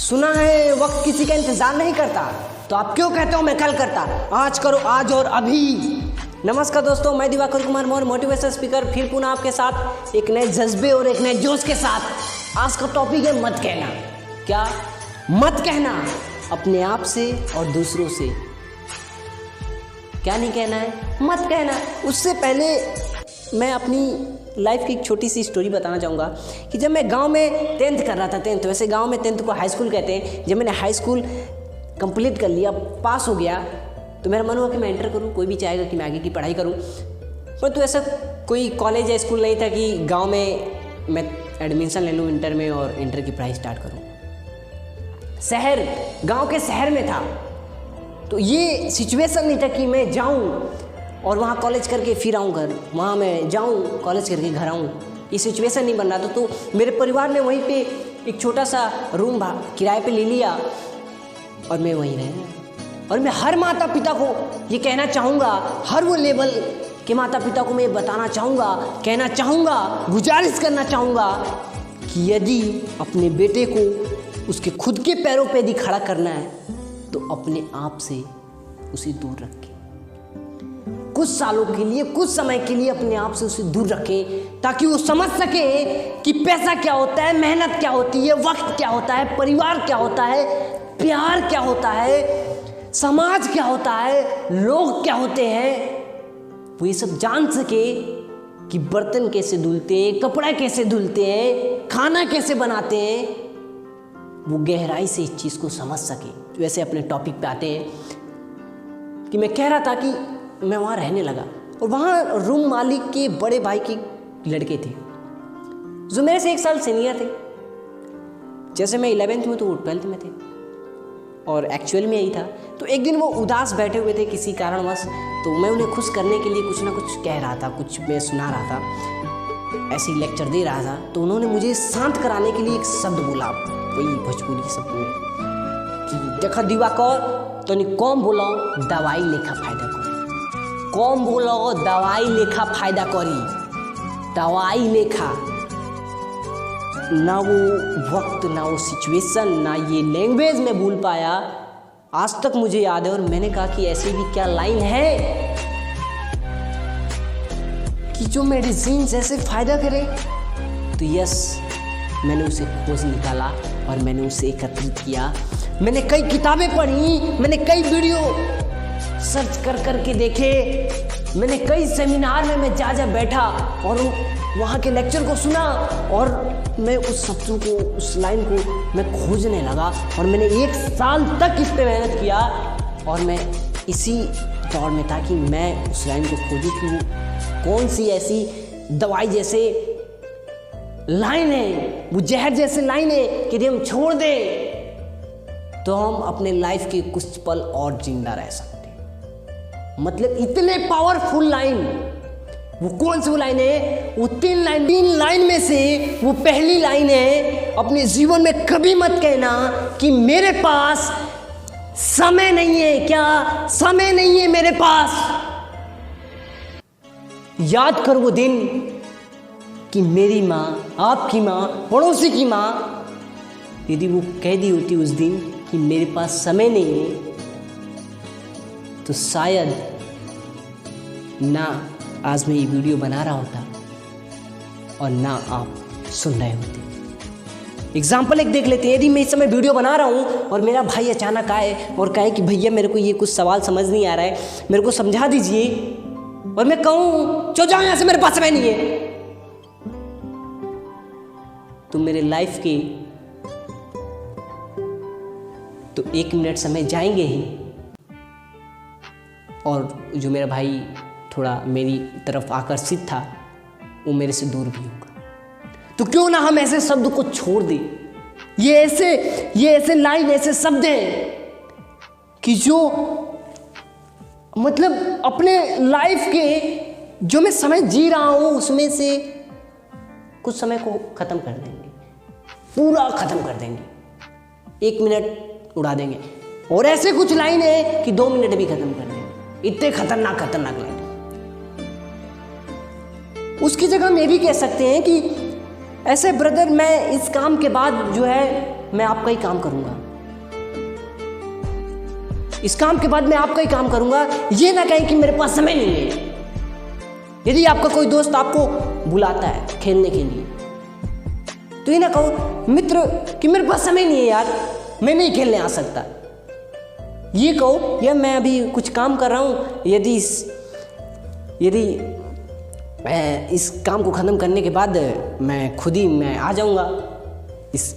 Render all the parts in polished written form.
सुना है वक्त किसी का इंतजार नहीं करता, तो आप क्यों कहते हो मैं कल करता। आज करो, आज और अभी। नमस्कार दोस्तों, मैं दिवाकर कुमार मौर्य, मोटिवेशनल स्पीकर, फिर पुनः आपके साथ एक नए जज्बे और एक नए जोश के साथ। आज का टॉपिक है मत कहना। क्या मत कहना? अपने आप से और दूसरों से। क्या नहीं कहना है? मत कहना। उससे पहले मैं अपनी लाइफ की एक छोटी सी स्टोरी बताना चाहूँगा कि जब मैं गांव में 10th कर रहा था, 10th वैसे गांव में 10th को हाई स्कूल कहते हैं। जब मैंने हाई स्कूल कंप्लीट कर लिया, पास हो गया, तो मेरा मन हुआ कि मैं इंटर करूँ। कोई भी चाहेगा कि मैं आगे की पढ़ाई करूँ, परंतु ऐसा कोई कॉलेज या स्कूल नहीं था कि गाँव में मैं एडमिशन ले लूँ इंटर में और इंटर की पढ़ाई स्टार्ट करूँ। गाँव के शहर में था, तो ये सिचुएशन नहीं था कि मैं जाऊँ और वहाँ कॉलेज करके फिर आऊँ घर, वहाँ मैं जाऊँ कॉलेज करके घर आऊँ। ये सिचुएशन नहीं बन रहा था। तो मेरे परिवार ने वहीं पे एक छोटा सा रूम किराए पे ले लिया और मैं वहीं रह। और मैं हर माता पिता को ये कहना चाहूँगा, हर वो लेवल के माता पिता को मैं बताना चाहूँगा, कहना चाहूँगा, गुजारिश करना चाहूँगा कि यदि अपने बेटे को उसके खुद के पैरों पे यदि खड़ा करना है तो अपने आप से उसे दूर रखें। कुछ सालों के लिए, कुछ समय के लिए अपने आप से उसे दूर रखें, ताकि वो समझ सके कि पैसा क्या होता है, मेहनत क्या होती है, वक्त क्या होता है, परिवार क्या होता है, प्यार क्या होता है, समाज क्या होता है, लोग क्या होते हैं। वो ये सब जान सके कि बर्तन कैसे धुलते हैं, कपड़ा कैसे धुलते हैं, खाना कैसे बनाते हैं। वो गहराई से इस चीज़ को समझ सके। वैसे अपने टॉपिक पे आते हैं कि मैं कह रहा था कि मैं वहाँ रहने लगा और वहाँ रूम मालिक के बड़े भाई के लड़के थे जो मेरे से 1 साल सीनियर थे। जैसे मैं 11th में तो वो 12th में थे और एक्चुअल में यही था। तो एक दिन वो उदास बैठे हुए थे किसी कारणवश, तो मैं उन्हें खुश करने के लिए कुछ ना कुछ कह रहा था, कुछ मैं सुना रहा था, ऐसी लेक्चर दे रहा था। तो उन्होंने मुझे शांत कराने के लिए एक शब्द बोला, वही भोजपुरी शब्द में कि देखा दिवाकर तो नहीं कौन बोला दवाई लेखा फायदा करी, कौन बोला दवाई लेखा फायदा करी, दवाई लेखा। ना वो वक्त, ना वो सिचुएशन, ना ये लैंग्वेज में भूल पाया। आज तक मुझे याद है। और मैंने कहा कि ऐसी भी क्या लाइन है कि जो मेडिसिन जैसे फायदा करे। तो यस, मैंने उसे खोज निकाला और मैंने उसे एकत्रित किया। मैंने कई किताबें पढ़ी, मैंने कई वीडियो सर्च कर के देखे, मैंने कई सेमिनार में मैं जा बैठा और वहाँ के लेक्चर को सुना और मैं उस शब्दों को, उस लाइन को मैं खोजने लगा। और मैंने 1 साल तक इस पर मेहनत किया और मैं इसी दौड़ में था कि मैं उस लाइन को खोजूं कि वो कौन सी ऐसी दवाई जैसे लाइन है, वो जहर जैसे लाइन है कि यदि हम छोड़ दें तो हम अपने लाइफ के कुछ पल और जिंदा रह सकते। मतलब इतने पावरफुल लाइन। वो कौन सी लाइन है? वो 3 लाइन में से वो पहली लाइन है, अपने जीवन में कभी मत कहना कि मेरे पास समय नहीं है। क्या समय नहीं है मेरे पास? याद कर वो दिन कि मेरी माँ, आपकी माँ, पड़ोसी की माँ यदि वो कह दी होती उस दिन कि मेरे पास समय नहीं है, तो शायद ना आज मैं ये वीडियो बना रहा होता और ना आप सुन रहे होते। एग्जाम्पल एक देख लेते हैं। यदि मैं इस समय वीडियो बना रहा हूँ और मेरा भाई अचानक आए और कहे कि भैया मेरे को ये कुछ सवाल समझ नहीं आ रहा है, मेरे को समझा दीजिए, और मैं कहूँ चलो जाओ यहाँ से, मेरे पास समय नहीं है, तो मेरे लाइफ के तो 1 मिनट समय जाएंगे ही। और जो मेरा भाई थोड़ा मेरी तरफ आकर्षित था वो मेरे से दूर भी होगा। तो क्यों ना हम ऐसे शब्द को छोड़ दें। ये ऐसे लाइन, ऐसे शब्द हैं कि जो मतलब अपने लाइफ के जो मैं समय जी रहा हूं उसमें से कुछ समय को खत्म कर देंगे, पूरा खत्म कर देंगे, 1 मिनट उड़ा देंगे। और ऐसे कुछ लाइन है कि 2 मिनट भी खत्म कर देंगे। इतने खतरनाक लाइन। उसकी जगह हम ये भी कह सकते हैं कि ऐसे ब्रदर, मैं इस काम के बाद जो है मैं आपका ही काम करूंगा, इस काम के बाद मैं आपका ही काम करूंगा। ये ना कहें कि मेरे पास समय नहीं है। यदि आपका कोई दोस्त आपको बुलाता है खेलने के लिए, तो ये ना कहो मित्र कि मेरे पास समय नहीं है यार, मैं नहीं खेलने आ सकता। ये कहो यार मैं अभी कुछ काम कर रहा हूँ, यदि मैं इस काम को ख़त्म करने के बाद मैं खुद ही मैं आ जाऊँगा,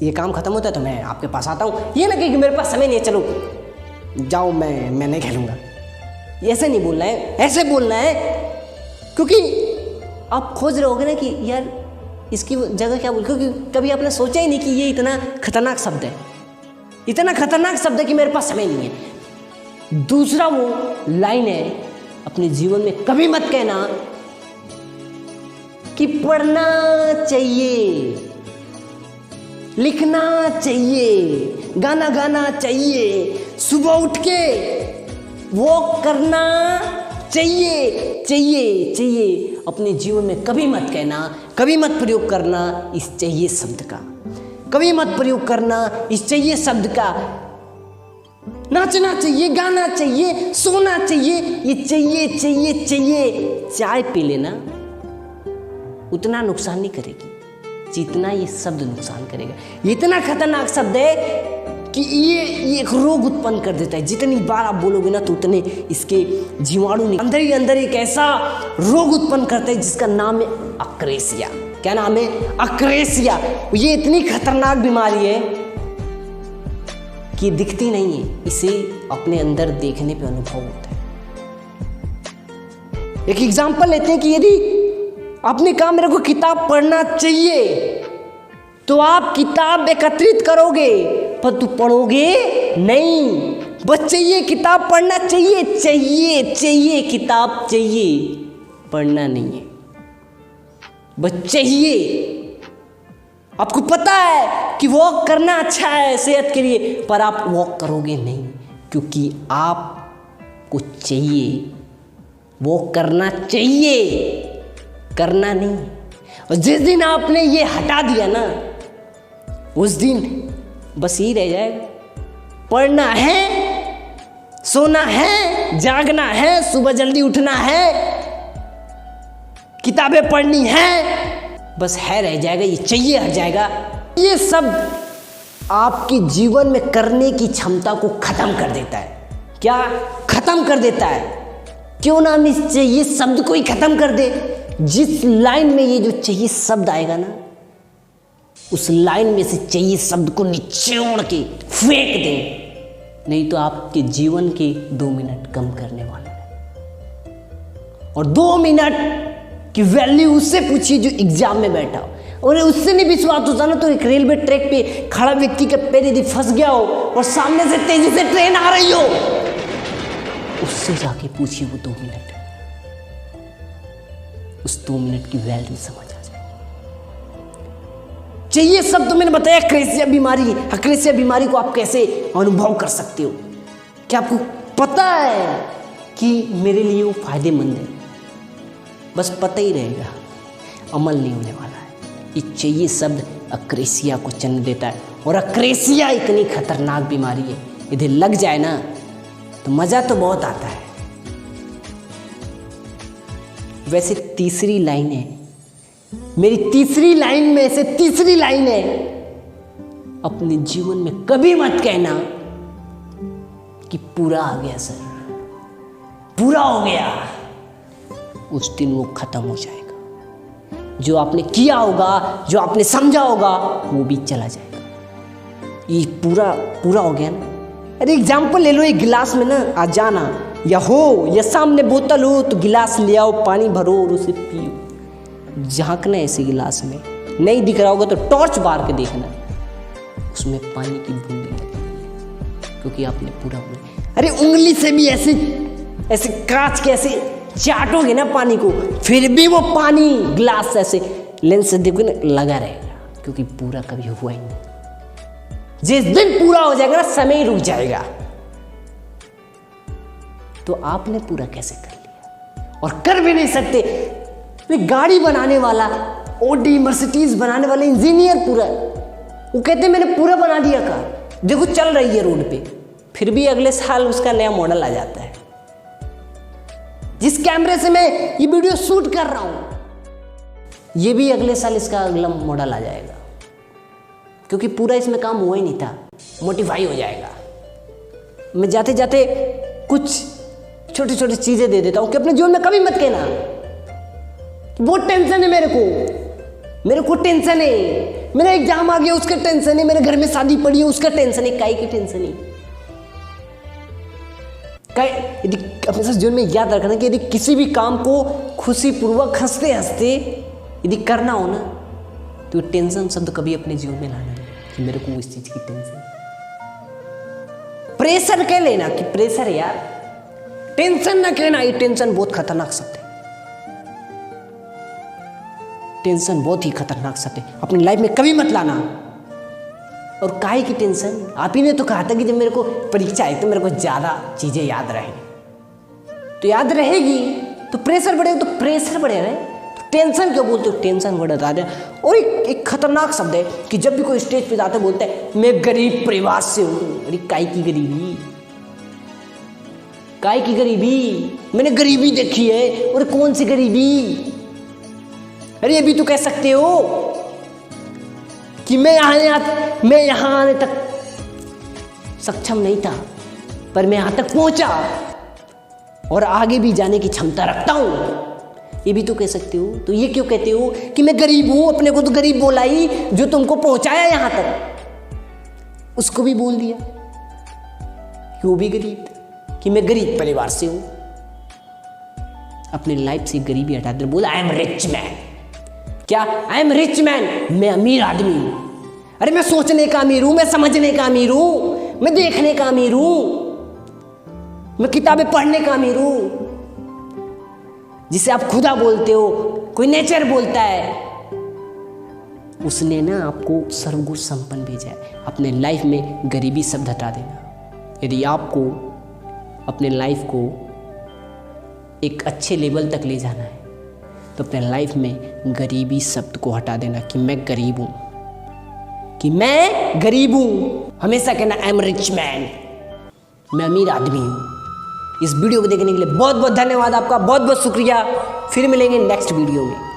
ये काम ख़त्म होता है तो मैं आपके पास आता हूँ। ये ना कि मेरे पास समय नहीं है, चलो जाओ मैं नहीं खेलूँगा। ऐसे नहीं बोलना है, ऐसे बोलना है, क्योंकि आप खोज रहे होगे ना कि यार इसकी जगह क्या बोल, क्योंकि कभी आपने सोचा ही नहीं कि ये इतना खतरनाक शब्द है, इतना खतरनाक शब्द है कि मेरे पास समय नहीं है। दूसरा वो लाइन है, अपने जीवन में कभी मत कहना कि पढ़ना चाहिए, लिखना चाहिए, गाना गाना चाहिए, सुबह उठ के वॉक करना चाहिए। अपने जीवन में कभी मत कहना, कभी मत प्रयोग करना इस चाहिए शब्द का, कभी मत प्रयोग करना इस चाहिए शब्द का। नाचना चाहिए, गाना चाहिए, सोना चाहिए, ये चाहिए। चाय पी लेना उतना नुकसान नहीं करेगी जितना ये शब्द नुकसान करेगा। ये इतना खतरनाक शब्द है कि ये एक रोग उत्पन्न कर देता है। जितनी बार आप बोलोगे ना तो उतने इसके जीवाणु अंदर ही अंदर एक ऐसा रोग उत्पन्न करता है जिसका नाम है अक्रेसिया। क्या नाम है? अक्रेसिया। ये इतनी खतरनाक बीमारी है कि दिखती नहीं है, इसे अपने अंदर देखने पे अनुभव होता है। एक एग्जांपल लेते हैं कि यदि आपने कहा मेरे को किताब पढ़ना चाहिए, तो आप किताब एकत्रित करोगे पर तू पढ़ोगे नहीं। बस चाहिए, किताब पढ़ना चाहिए, किताब चाहिए, पढ़ना नहीं है, बस चाहिए। आपको पता है कि वॉक करना अच्छा है सेहत के लिए, पर आप वॉक करोगे नहीं क्योंकि आपको चाहिए, वॉक करना चाहिए, करना नहीं। और जिस दिन आपने ये हटा दिया ना, उस दिन बस यही रह जाएगा, पढ़ना है, सोना है, जागना है, सुबह जल्दी उठना है, किताबें पढ़नी है, बस है रह जाएगा, ये चाहिए हट जाएगा। ये सब आपके जीवन में करने की क्षमता को खत्म कर देता है। क्या खत्म कर देता है? क्यों ना हम इस चाहिए शब्द को ही खत्म कर दे। जिस लाइन में ये जो चाहिए शब्द आएगा ना, उस लाइन में से चाहिए शब्द को निचोड़ के फेंक दें, नहीं तो आपके जीवन के 2 मिनट कम करने वाला है। और 2 मिनट की वैल्यू उससे पूछिए जो एग्जाम में बैठा हो, और उससे नहीं विश्वास होता ना तो एक रेलवे ट्रैक पे खड़ा व्यक्ति का पैर यदि फंस गया हो और सामने से तेजी से ट्रेन आ रही हो, उससे जाके पूछिए वो 2 मिनट, उस 2 मिनट की वैल्यू समझ आ जाए। चाहिए सब तो मैंने बताया अक्रेसिया बीमारी। अक्रेसिया बीमारी को आप कैसे अनुभव कर सकते हो? क्या आपको पता है कि मेरे लिए वो फायदेमंद है? बस पता ही रहेगा, अमल नहीं होने वाला है। ये चाहिए शब्द अक्रेसिया को जन्म देता है, और अक्रेसिया इतनी खतरनाक बीमारी है, यदि लग जाए ना तो मजा तो बहुत आता है। वैसे तीसरी लाइन है मेरी, तीसरी लाइन में से तीसरी लाइन है, अपने जीवन में कभी मत कहना कि पूरा आ गया सर, पूरा हो गया। उस दिन वो खत्म हो जाएगा। जो आपने किया होगा, जो आपने समझा होगा, वो भी चला जाएगा। ये पूरा हो गया ना। अरे एग्जाम्पल ले लो, एक गिलास में ना आ जाना, या हो या सामने बोतल हो तो गिलास ले आओ, पानी भरो और उसे पियो। झांकना ऐसे गिलास में, नहीं दिख रहा होगा तो टॉर्च मार के देखना, उसमें पानी की बूंदें लगेंगी, क्योंकि आपने पूरा बोला। अरे उंगली से भी ऐसे कांच के ऐसे चाटोगे ना पानी को, फिर भी वो पानी गिलास ऐसे लेंस से देखोगे ना लगा रहेगा, क्योंकि पूरा कभी हुआ ही नहीं। जिस दिन पूरा हो जाएगा ना, समय ही रुक जाएगा। तो आपने पूरा कैसे कर लिया? और कर भी नहीं सकते। वे गाड़ी बनाने वाला, ऑडी मर्सिडीज बनाने वाले इंजीनियर पूरा वो कहते मैंने पूरा बना दिया कार, देखो चल रही है रोड पे, फिर भी अगले साल उसका नया मॉडल आ जाता है। जिस कैमरे से मैं ये वीडियो शूट कर रहा हूं ये भी अगले साल इसका अगला मॉडल आ जाएगा, क्योंकि पूरा इसमें काम हुआ ही नहीं था, मोडिफाई हो जाएगा। मैं जाते जाते कुछ छोटी छोटी चीजें दे देता हूं कि अपने जीवन में कभी मत कहना बहुत टेंशन है मेरे को टेंशन है, मेरा एग्जाम आ गया उसका टेंशन है, मेरे घर में शादी पड़ी है उसका टेंशन है, काई की टेंशन है। यदि अपने साथ जीवन में याद रखना कि यदि किसी भी काम को खुशीपूर्वक हंसते हंसते यदि करना हो ना तो टेंशन शब्द कभी अपने जीवन में लाना नहीं कि मेरे को इस चीज की टेंशन। प्रेशर कह लेना कि प्रेशर है यार, टेंशन ना कहना, ये टेंशन बहुत खतरनाक शब्द है, टेंशन बहुत ही खतरनाक शब्द है, अपनी लाइफ में कभी मत लाना। और काहे की टेंशन, आप ही ने तो कहा था कि जब मेरे को परीक्षा है तो मेरे को ज्यादा चीजें याद रहे, तो याद रहेगी तो प्रेशर बढ़ेगा, तो प्रेशर बढ़ेगा तो टेंशन क्यों बोलते हो, टेंशन बढ़ता है। और एक खतरनाक शब्द है कि जब भी कोई स्टेज पे जाते बोलते हैं मैं गरीब परिवार से हूं। अरे काय की गरीबी, काय की गरीबी, मैंने गरीबी देखी है। और कौन सी गरीबी, अरे ये भी तो कह सकते हो कि मैं यहाँ आने तक सक्षम नहीं था पर मैं यहां तक पहुंचा और आगे भी जाने की क्षमता रखता हूं, ये भी तो कह सकते हो। तो ये क्यों कहते हो कि मैं गरीब हूं, अपने को तो गरीब बोला ही, जो तुमको पहुंचाया यहां तक उसको भी बोल दिया कि वो भी गरीब था, कि मैं गरीब परिवार से हूं। अपनी लाइफ से गरीबी हटा दे, बोला आई एम रिच मैन। क्या, आई एम रिच मैन, मैं अमीर आदमी हूं। अरे मैं सोचने का अमीर हूं, मैं समझने का अमीर हूं, मैं देखने का अमीर हूं, मैं किताबें पढ़ने का अमीर हूं। जिसे आप खुदा बोलते हो, कोई नेचर बोलता है, उसने ना आपको सर्वगुण संपन्न भेजा है। अपने लाइफ में गरीबी शब्द हटा देना। यदि आपको अपने लाइफ को एक अच्छे लेवल तक ले जाना है तो अपने लाइफ में गरीबी शब्द को हटा देना कि मैं गरीब हूं, कि मैं गरीब हूं। हमेशा कहना आई एम रिच मैन, मैं अमीर आदमी हूं। इस वीडियो को देखने के लिए बहुत बहुत धन्यवाद आपका, बहुत बहुत शुक्रिया। फिर मिलेंगे नेक्स्ट वीडियो में।